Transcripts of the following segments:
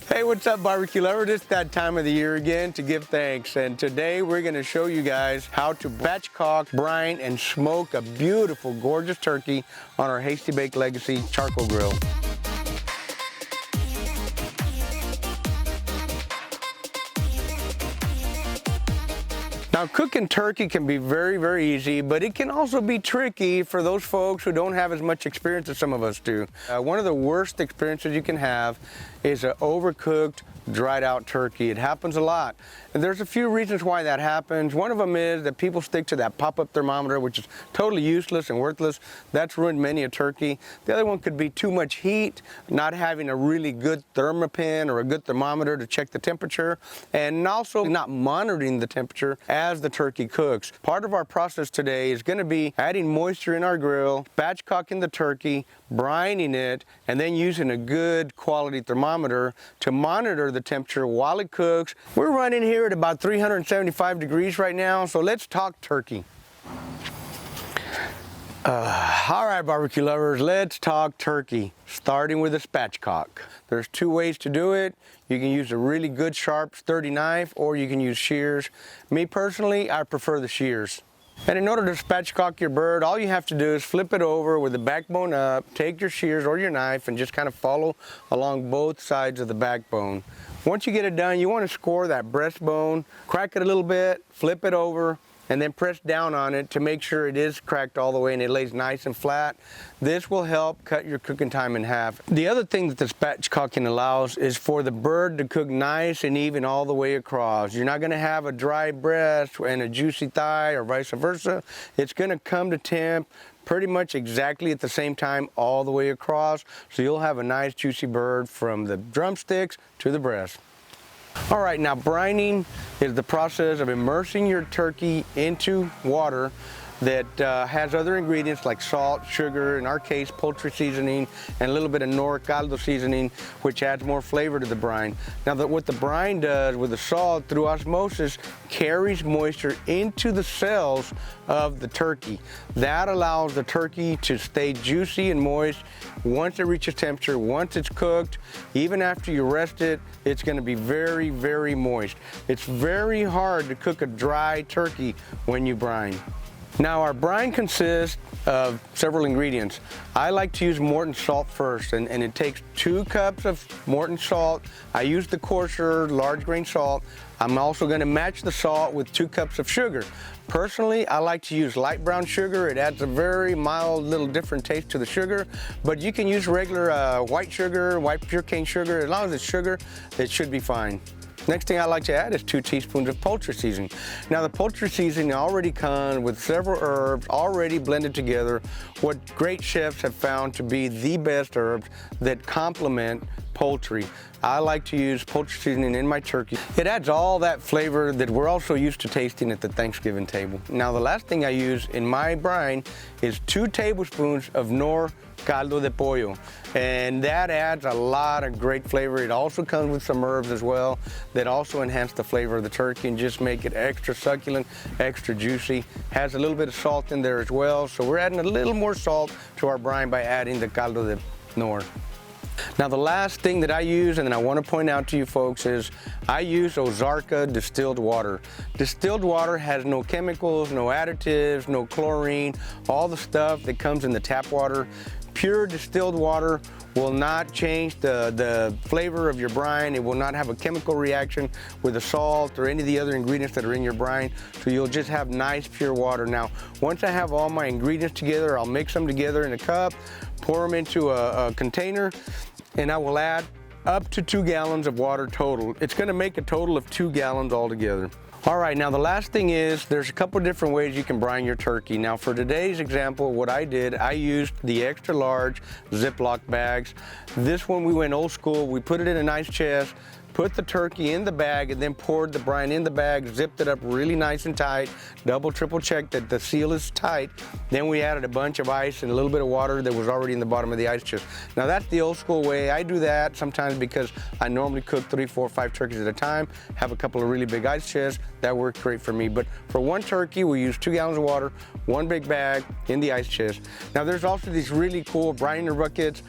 Hey, what's up, barbecue lovers? It's that time of the year again to give thanks. And today we're going to show you guys how to spatchcock, brine, and smoke a beautiful, gorgeous turkey on our Hasty-Bake Legacy Charcoal Grill. Now, cooking turkey can be very, very easy, but it can also be tricky for those folks who don't have as much experience as some of us do. One of the worst experiences you can have is an overcooked, dried out turkey. It happens a lot. And there's a few reasons why that happens. One of them is that people stick to that pop-up thermometer, which is totally useless and worthless. That's ruined many a turkey. The other one could be too much heat, not having a really good thermopin or a good thermometer to check the temperature, and also not monitoring the temperature as the turkey cooks. Part of our process today is going to be adding moisture in our grill, spatchcocking the turkey, brining it, and then using a good quality thermometer to monitor the temperature while it cooks. We're running here at about 375 degrees right now, so let's talk turkey. All right, barbecue lovers, let's talk turkey, starting with a spatchcock. There's two ways to do it. You can use a really good, sharp, sturdy knife, or you can use shears. Me personally, I prefer the shears. And in order to spatchcock your bird, all you have to do is flip it over with the backbone up, take your shears or your knife, and just kind of follow along both sides of the backbone. Once you get it done, you want to score that breastbone, crack it a little bit, flip it over, and then press down on it to make sure it is cracked all the way and it lays nice and flat. This will help cut your cooking time in half. The other thing that the spatchcocking allows is for the bird to cook nice and even all the way across. You're not gonna have a dry breast and a juicy thigh or vice versa. It's gonna come to temp pretty much exactly at the same time all the way across, so you'll have a nice juicy bird from the drumsticks to the breast. All right, now brining is the process of immersing your turkey into water that has other ingredients like salt, sugar, in our case poultry seasoning, and a little bit of nor caldo seasoning, which adds more flavor to the brine. Now, what the brine does with the salt through osmosis carries moisture into the cells of the turkey. That allows the turkey to stay juicy and moist once it reaches temperature. Once it's cooked, even after you rest it, it's going to be very, very moist. It's very hard to cook a dry turkey when you brine. Now, our brine consists of several ingredients. I like to use Morton salt first, and it takes 2 cups of Morton salt. I use the coarser, large grain salt. I'm also going to match the salt with 2 cups of sugar. Personally, I like to use light brown sugar. It adds a very mild, little different taste to the sugar, but you can use regular white sugar, white pure cane sugar. As long as it's sugar, it should be fine. Next thing I like to add is 2 teaspoons of poultry seasoning. Now, the poultry seasoning already comes with several herbs already blended together, what great chefs have found to be the best herbs that complement poultry. I like to use poultry seasoning in my turkey. It adds all that flavor that we're also used to tasting at the Thanksgiving table. Now, the last thing I use in my brine is 2 tablespoons of nor caldo de pollo, and that adds a lot of great flavor. It also comes with some herbs as well that also enhance the flavor of the turkey and just make it extra succulent, extra juicy. Has a little bit of salt in there as well, so we're adding a little more salt to our brine by adding the caldo de nor. Now, the last thing that I use, and then I want to point out to you folks, is I use Ozarka distilled water. Distilled water has no chemicals, no additives, no chlorine, all the stuff that comes in the tap water. Pure distilled water will not change the flavor of your brine. It will not have a chemical reaction with the salt or any of the other ingredients that are in your brine, so you'll just have nice pure water. Now, once I have all my ingredients together, I'll mix them together in a cup, pour them into a container, and I will add up to 2 gallons of water total. It's going to make a total of 2 gallons altogether. All right, now the last thing is there's a couple different ways you can brine your turkey. Now, for today's example, what I did, I used the extra large Ziploc bags. This one we went old school. We put it in a nice chest, put the turkey in the bag, and then poured the brine in the bag, zipped it up really nice and tight, double, triple checked that the seal is tight. Then we added a bunch of ice and a little bit of water that was already in the bottom of the ice chest. Now, that's the old school way. I do that sometimes because I normally cook 3, 4, 5 turkeys at a time, have a couple of really big ice chests. That worked great for me. But for one turkey, we use 2 gallons of water, 1 big bag in the ice chest. Now, there's also these really cool brine buckets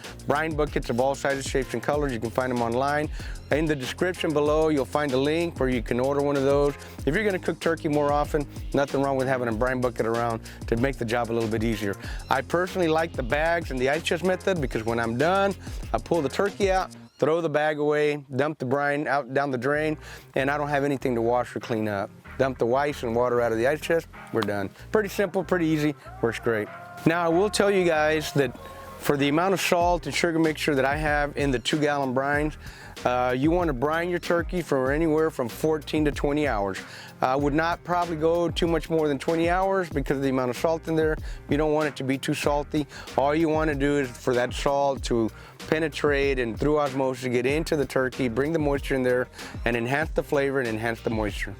of all sizes, shapes, and colors. You can find them online. In the description below, you'll find a link where you can order one of those. If you're gonna cook turkey more often, nothing wrong with having a brine bucket around to make the job a little bit easier. I personally like the bags and the ice chest method because when I'm done, I pull the turkey out, throw the bag away, dump the brine out down the drain, and I don't have anything to wash or clean up. Dump the ice and water out of the ice chest, we're done. Pretty simple, pretty easy, works great. Now I will tell you guys that for the amount of salt and sugar mixture that I have in the 2-gallon brines, you want to brine your turkey for anywhere from 14 to 20 hours. I would not probably go too much more than 20 hours because of the amount of salt in there. You don't want it to be too salty. All you want to do is for that salt to penetrate and through osmosis get into the turkey, bring the moisture in there and enhance the flavor and enhance the moisture.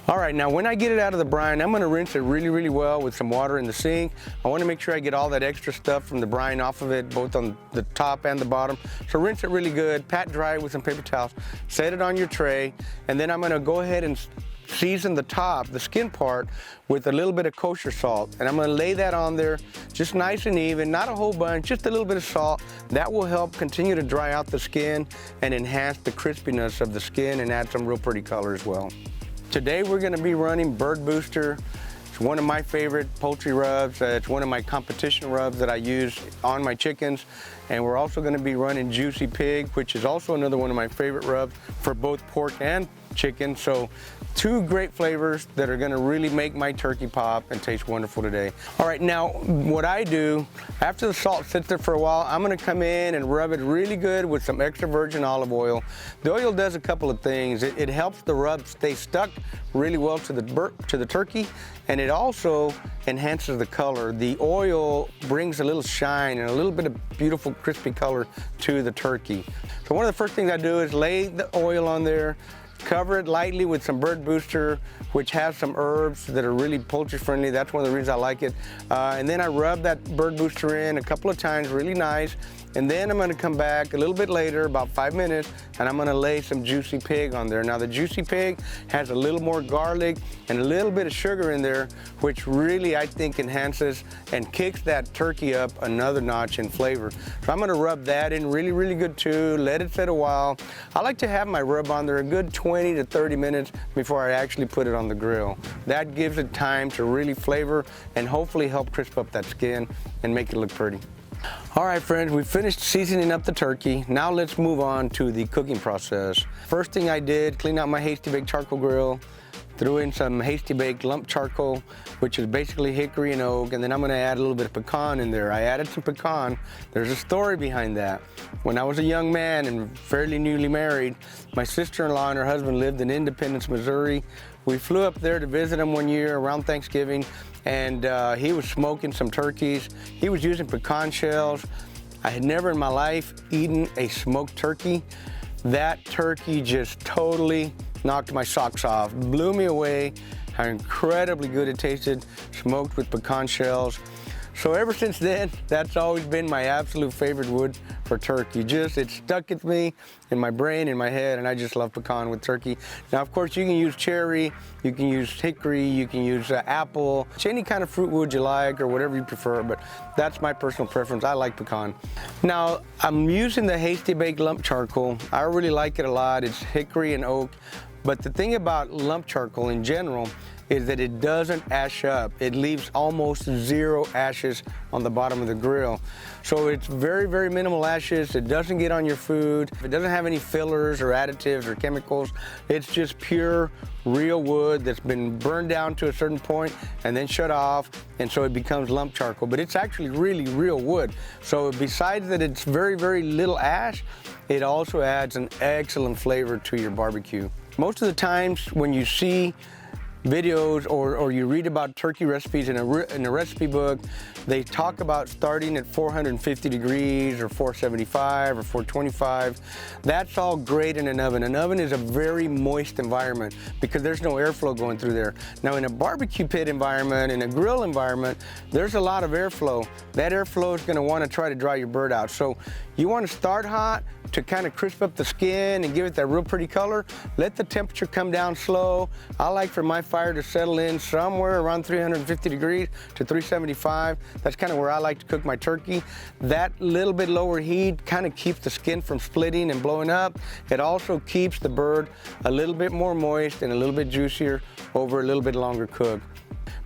All right, now when I get it out of the brine, I'm gonna rinse it really, really well with some water in the sink. I wanna make sure I get all that extra stuff from the brine off of it, both on the top and the bottom. So rinse it really good, pat dry it with some paper towels, set it on your tray, and then I'm gonna go ahead and season the top, the skin part, with a little bit of kosher salt. And I'm gonna lay that on there just nice and even, not a whole bunch, just a little bit of salt. That will help continue to dry out the skin and enhance the crispiness of the skin and add some real pretty color as well. Today we're going to be running Bird Booster. It's one of my favorite poultry rubs. It's one of my competition rubs that I use on my chickens. And we're also going to be running Juicy Pig, which is also another one of my favorite rubs for both pork and chicken. So 2 great flavors that are going to really make my turkey pop and taste wonderful today. All right, now what I do, after the salt sits there for a while, I'm going to come in and rub it really good with some extra virgin olive oil. The oil does a couple of things. It helps the rub stay stuck really well to the turkey, and it also enhances the color. The oil brings a little shine and a little bit of beautiful crispy color to the turkey. So one of the first things I do is lay the oil on there, cover it lightly with some Bird Booster, which has some herbs that are really poultry friendly. That's one of the reasons I like it. And then I rub that Bird Booster in a couple of times, really nice. And then I'm gonna come back a little bit later, about 5 minutes, and I'm gonna lay some Juicy Pig on there. Now the Juicy Pig has a little more garlic and a little bit of sugar in there, which really I think enhances and kicks that turkey up another notch in flavor. So I'm gonna rub that in really, really good too, let it sit a while. I like to have my rub on there a good 20 to 30 minutes before I actually put it on the grill. That gives it time to really flavor and hopefully help crisp up that skin and make it look pretty. All right, friends, we finished seasoning up the turkey. Now let's move on to the cooking process. First thing I did, clean out my Hasty-Bake Charcoal Grill, threw in some Hasty-Bake lump charcoal, which is basically hickory and oak, and then I'm gonna add a little bit of pecan in there. I added some pecan. There's a story behind that. When I was a young man and fairly newly married, my sister-in-law and her husband lived in Independence, Missouri. We flew up there to visit him one year around Thanksgiving, and he was smoking some turkeys. He was using pecan shells. I had never in my life eaten a smoked turkey. That turkey just totally knocked my socks off, blew me away, how incredibly good it tasted, smoked with pecan shells. So ever since then, that's always been my absolute favorite wood for turkey. It stuck with me in my brain, in my head, and I just love pecan with turkey. Now, of course, you can use cherry, you can use hickory, you can use apple, any kind of fruit wood you like or whatever you prefer, but that's my personal preference. I like pecan. Now, I'm using the Hasty-Bake lump charcoal. I really like it a lot. It's hickory and oak, but the thing about lump charcoal in general is that it doesn't ash up. It leaves almost 0 ashes on the bottom of the grill. So it's very, very minimal ashes. It doesn't get on your food. It doesn't have any fillers or additives or chemicals. It's just pure, real wood that's been burned down to a certain point and then shut off, and so it becomes lump charcoal. But it's actually really real wood. So besides that it's very, very little ash, it also adds an excellent flavor to your barbecue. Most of the times when you see videos or you read about turkey recipes in a recipe book, they talk about starting at 450 degrees or 475 or 425. That's all great in an oven. An oven is a very moist environment because there's no airflow going through there. Now in a barbecue pit environment, in a grill environment, there's a lot of airflow. That airflow is going to want to try to dry your bird out. So You want to start hot to kind of crisp up the skin and give it that real pretty color. Let the temperature come down slow. I like for my fire to settle in somewhere around 350 degrees to 375. That's kind of where I like to cook my turkey. That little bit lower heat kind of keeps the skin from splitting and blowing up. It also keeps the bird a little bit more moist and a little bit juicier over a little bit longer cook.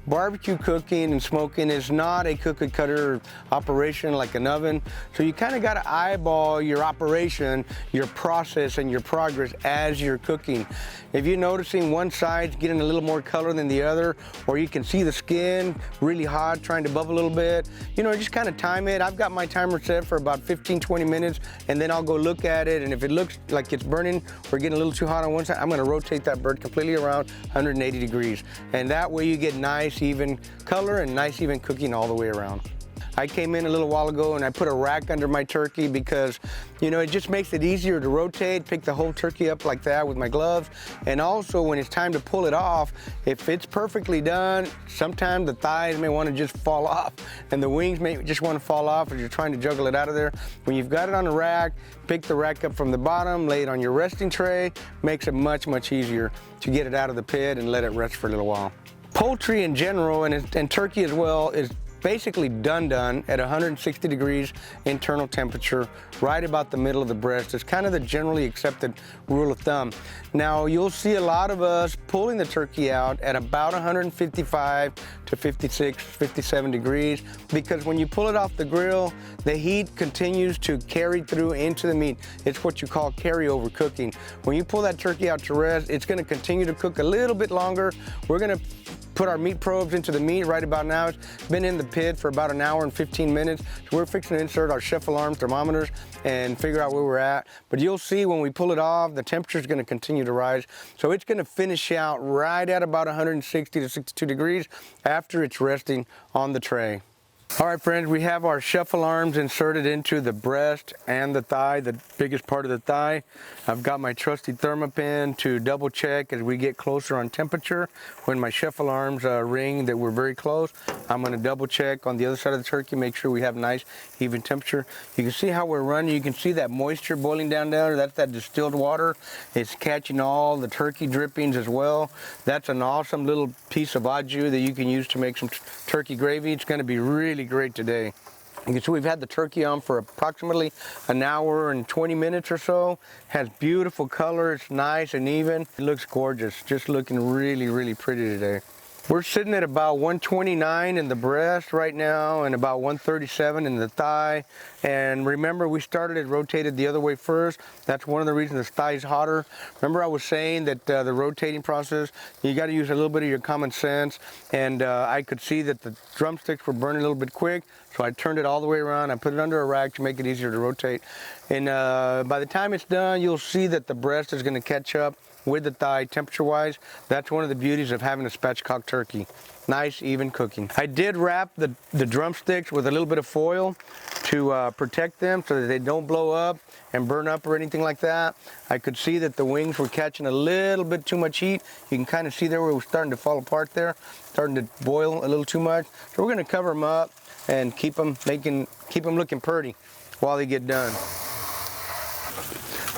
Barbecue cooking and smoking is not a cookie cutter operation like an oven. So you kind of got to eyeball your operation, your process, and your progress as you're cooking. If you're noticing one side's getting a little more color than the other, or you can see the skin really hot, trying to bubble a little bit, you know, just kind of time it. I've got my timer set for about 15-20 minutes, and then I'll go look at it. And if it looks like it's burning or getting a little too hot on one side, I'm going to rotate that bird completely around 180 degrees. And that way you get nice, even color and nice, even cooking all the way around. I came in a little while ago and I put a rack under my turkey because, you know, it just makes it easier to rotate, pick the whole turkey up like that with my gloves. And also when it's time to pull it off, if it's perfectly done, sometimes the thighs may want to just fall off and the wings may just want to fall off as you're trying to juggle it out of there. When you've got it on a rack, pick the rack up from the bottom, lay it on your resting tray, makes it much, much easier to get it out of the pit and let it rest for a little while. Poultry in general, and turkey as well, is basically done at 160 degrees internal temperature, right about the middle of the breast. It's kind of the generally accepted rule of thumb. Now, you'll see a lot of us pulling the turkey out at about 155 to 56, 57 degrees, because when you pull it off the grill, the heat continues to carry through into the meat. It's what you call carryover cooking. When you pull that turkey out to rest, it's gonna continue to cook a little bit longer. We're gonna put our meat probes into the meat right about now. It's been in the pit for about an hour and 15 minutes. So we're fixing to insert our chef alarm thermometers and figure out where we're at. But you'll see when we pull it off, the temperature is gonna continue to rise. So it's gonna finish out right at about 160 to 62 degrees after it's resting on the tray. All right, friends, we have our chef alarms inserted into the breast and the thigh, the biggest part of the thigh. I've got my trusty thermopin to double check as we get closer on temperature. When my chef alarms ring that we're very close, I'm gonna double check on the other side of the turkey, make sure we have nice, even temperature. You can see how we're running. You can see that moisture boiling down there. That's that distilled water. It's catching all the turkey drippings as well. That's an awesome little piece of au jus that you can use to make some turkey gravy. It's gonna be really great today. You can see we've had the turkey on for approximately an hour and 20 minutes or so. Has beautiful color, it's nice and even. It looks gorgeous, just looking really, really pretty today. We're sitting at about 129 in the breast right now and about 137 in the thigh. And remember, we started it rotated the other way first. That's one of the reasons the thigh is hotter. Remember I was saying that the rotating process, you got to use a little bit of your common sense. And I could see that the drumsticks were burning a little bit quick. So I turned it all the way around. I put it under a rack to make it easier to rotate. And by the time it's done, you'll see that the breast is going to catch up with the thigh temperature-wise. That's one of the beauties of having a spatchcock turkey. Nice, even cooking. I did wrap the drumsticks with a little bit of foil to protect them so that they don't blow up and burn up or anything like that. I could see that the wings were catching a little bit too much heat. You can kind of see there where it was starting to fall apart there, starting to boil a little too much. So we're gonna cover them up and keep them looking pretty while they get done.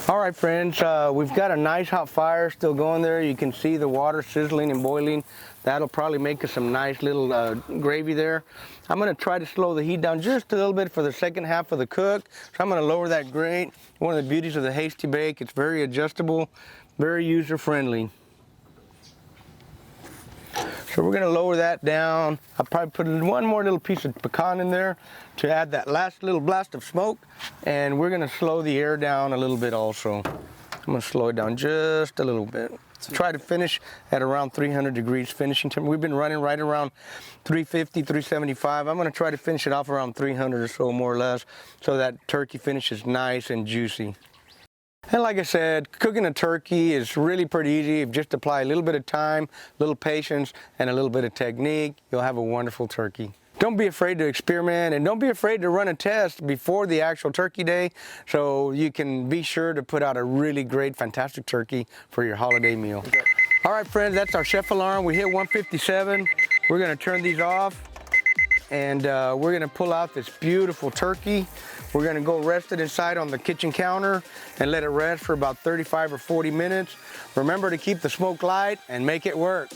All right, friends, we've got a nice hot fire still going there. You can see the water sizzling and boiling. That'll probably make us some nice little gravy there. I'm gonna try to slow the heat down just a little bit for the second half of the cook. So I'm gonna lower that grate. One of the beauties of the Hasty-Bake, it's very adjustable, very user-friendly. So we're gonna lower that down. I'll probably put one more little piece of pecan in there to add that last little blast of smoke. And we're gonna slow the air down a little bit also. I'm gonna slow it down just a little bit. Try to finish at around 300 degrees finishing temperature. We've been running right around 350, 375. I'm gonna try to finish it off around 300 or so, more or less, so that turkey finishes nice and juicy. And like I said, cooking a turkey is really pretty easy. If you just apply a little bit of time, a little patience, and a little bit of technique, you'll have a wonderful turkey. Don't be afraid to experiment, and don't be afraid to run a test before the actual turkey day, so you can be sure to put out a really great, fantastic turkey for your holiday meal. Okay. All right, friends, that's our chef alarm. We hit 157. We're gonna turn these off. and we're gonna pull out this beautiful turkey. We're gonna go rest it inside on the kitchen counter and let it rest for about 35 or 40 minutes. Remember to keep the smoke light and make it work.